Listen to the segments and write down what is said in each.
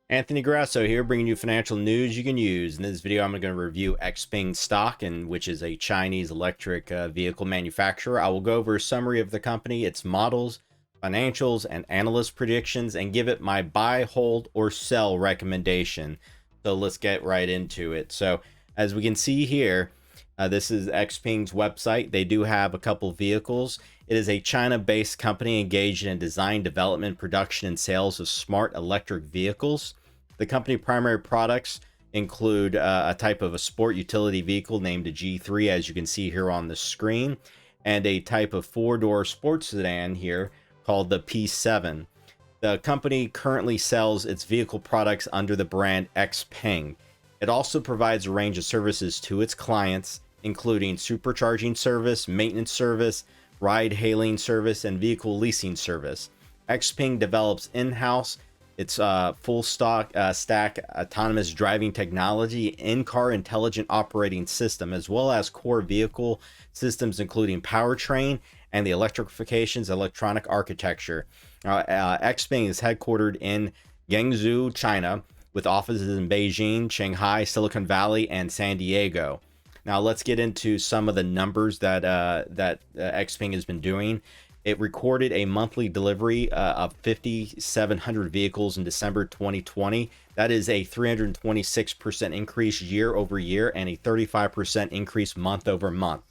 Anthony Grasso here, bringing you financial news you can use. In this video, I'm going to review Xpeng Stock, which is a Chinese electric vehicle manufacturer. I will go over a summary of the company, its models, financials, and analyst predictions, and give it my buy, hold, or sell recommendation. So let's get right into it. So as we can see here, this is Xpeng's website. They do have a couple vehicles. It is a China-based company engaged in design, development, production, and sales of smart electric vehicles. The company primary products include a type of a sport utility vehicle named a G3, as you can see here on the screen, and a type of four-door sports sedan here called the P7. The company currently sells its vehicle products under the brand Xpeng. It also provides a range of services to its clients, including supercharging service, maintenance service, ride-hailing service, and vehicle leasing service. Xpeng develops in-house its full stack autonomous driving technology, in-car intelligent operating system, as well as core vehicle systems including powertrain and the electrification's electronic architecture. Xpeng is headquartered in Guangzhou, China, with offices in Beijing, Shanghai, Silicon Valley, and San Diego. Now let's get into some of the numbers that Xpeng has been doing. It recorded a monthly delivery of 5,700 vehicles in December 2020. That is a 326% increase year over year and a 35% increase month over month.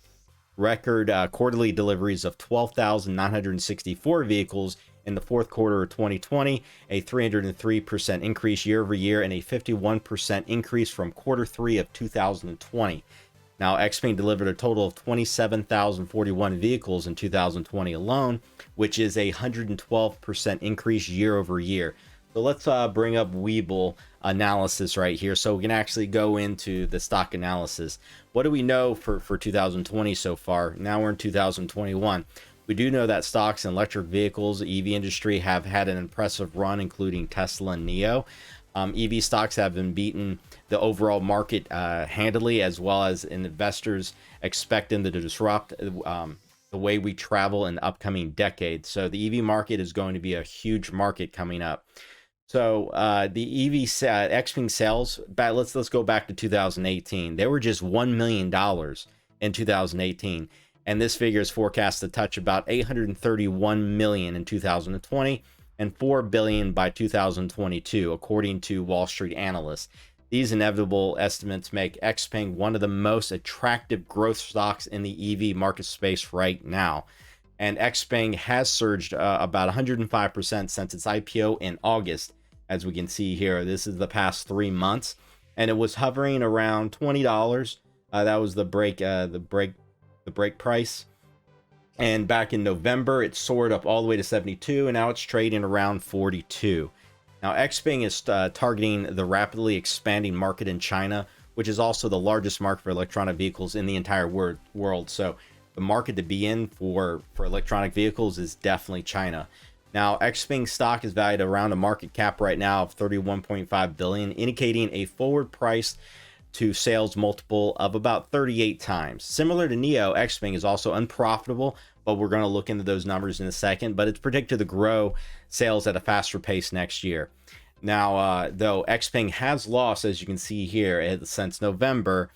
Record quarterly deliveries of 12,964 vehicles in the fourth quarter of 2020, a 303% increase year over year and a 51% increase from quarter three of 2020. Now, Xpeng delivered a total of 27,041 vehicles in 2020 alone, which is a 112% increase year over year. So let's bring up Webull analysis right here so we can actually go into the stock analysis. What do we know for 2020 so far? Now we're in 2021. We do know that stocks in electric vehicles, the EV industry, have had an impressive run, including Tesla and NIO. EV stocks have been beating the overall market handily, as well as investors expect them to disrupt the way we travel in the upcoming decade. So the EV market is going to be a huge market coming up. So the EV Xpeng sales, let's go back to 2018. They were just $1 million in 2018. And this figure is forecast to touch about 831 million in 2020 and 4 billion by 2022, according to Wall Street analysts. These inevitable estimates make Xpeng one of the most attractive growth stocks in the EV market space right now. And Xpeng has surged about 105% since its IPO in August, as we can see here. This is the past 3 months, and it was hovering around $20. That was the break price. And back in November, it soared up all the way to 72, and now it's trading around 42. Now, Xpeng is targeting the rapidly expanding market in China, which is also the largest market for electronic vehicles in the entire world. So the market to be in for electronic vehicles is definitely China. Now, Xpeng stock is valued around a market cap right now of 31.5 billion, indicating a forward price to sales multiple of about 38 times. Similar to NIO, Xpeng is also unprofitable, but we're going to look into those numbers in a second. But it's predicted to grow sales at a faster pace next year. Now, though Xpeng has lost, as you can see here, since November,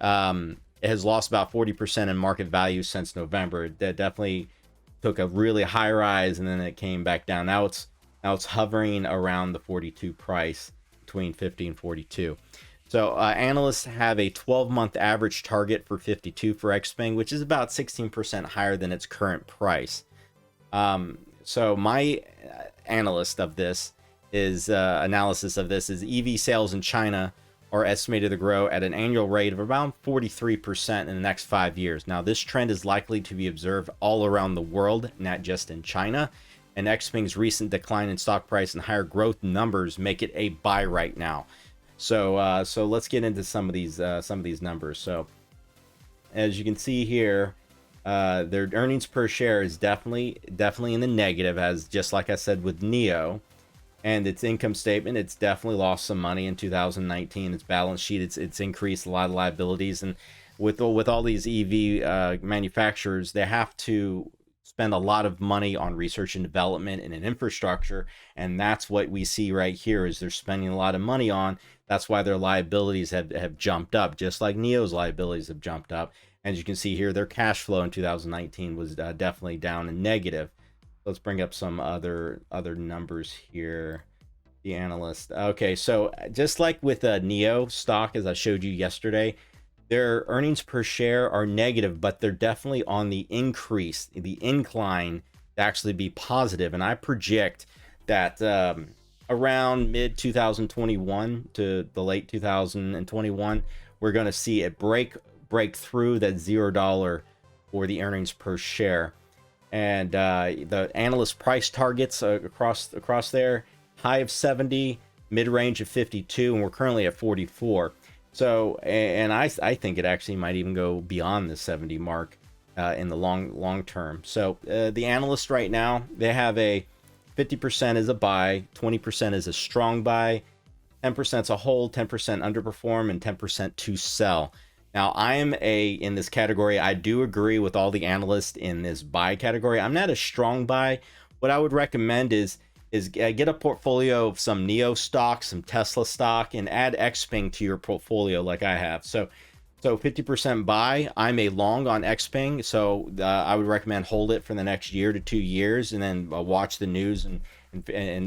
it has lost about 40% in market value since November. That definitely took a really high rise, and then it came back down. Now it's hovering around the 42 price, between 50 and 42. So analysts have a 12-month average target for 52 for Xpeng, which is about 16% higher than its current price. So my analysis of this is EV sales in China are estimated to grow at an annual rate of around 43% in the next 5 years. Now, this trend is likely to be observed all around the world, not just in China. And Xpeng's recent decline in stock price and higher growth numbers make it a buy right now. So let's get into some of these numbers. So as you can see here, their earnings per share is definitely in the negative, as just like I said with NIO. And its income statement, it's definitely lost some money in 2019. Its balance sheet, it's increased a lot of liabilities. And with all these EV manufacturers, they have to spend a lot of money on research and development and in infrastructure, and that's what we see right here is they're spending a lot of money on. That's why their liabilities have jumped up, just like Neo's liabilities have jumped up. As you can see here, their cash flow in 2019 was definitely down and negative. Let's bring up some other numbers here. The analyst. Okay, so just like with Neo stock, as I showed you yesterday, their earnings per share are negative, but they're definitely on the increase, the incline to actually be positive. And I project that around mid 2021 to the late 2021, we're going to see it break through that $0 for the earnings per share. And the analyst price targets across there, high of 70, mid-range of 52, and we're currently at 44. So, and I think it actually might even go beyond the 70 mark in the long term. So the analysts right now, they have a 50% is a buy, 20% is a strong buy, 10% is a hold, 10% underperform, and 10% to sell. Now, I am in this category. I do agree with all the analysts in this buy category. I'm not a strong buy. What I would recommend is get a portfolio of some Neo stock, some Tesla stock, and add Xpeng to your portfolio like I have. So 50% buy. I'm a long on Xpeng, so I would recommend hold it for the next year to 2 years, and then watch the news and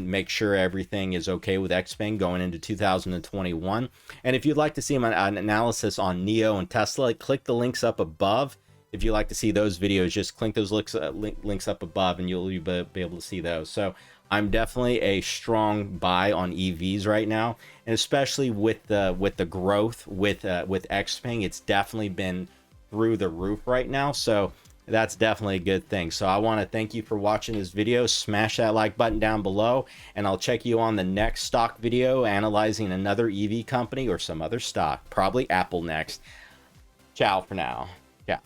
make sure everything is okay with Xpeng going into 2021. And if you'd like to see an analysis on Neo and Tesla, click the links up above. If you'd like to see those videos, just click those links up above, and you'll be able to see those. So I'm definitely a strong buy on EVs right now, and especially with the growth with Xpeng, it's definitely been through the roof right now. So that's definitely a good thing. So I want to thank you for watching this video. Smash that like button down below, and I'll check you on the next stock video analyzing another EV company or some other stock, probably Apple next. Ciao for now. Yeah.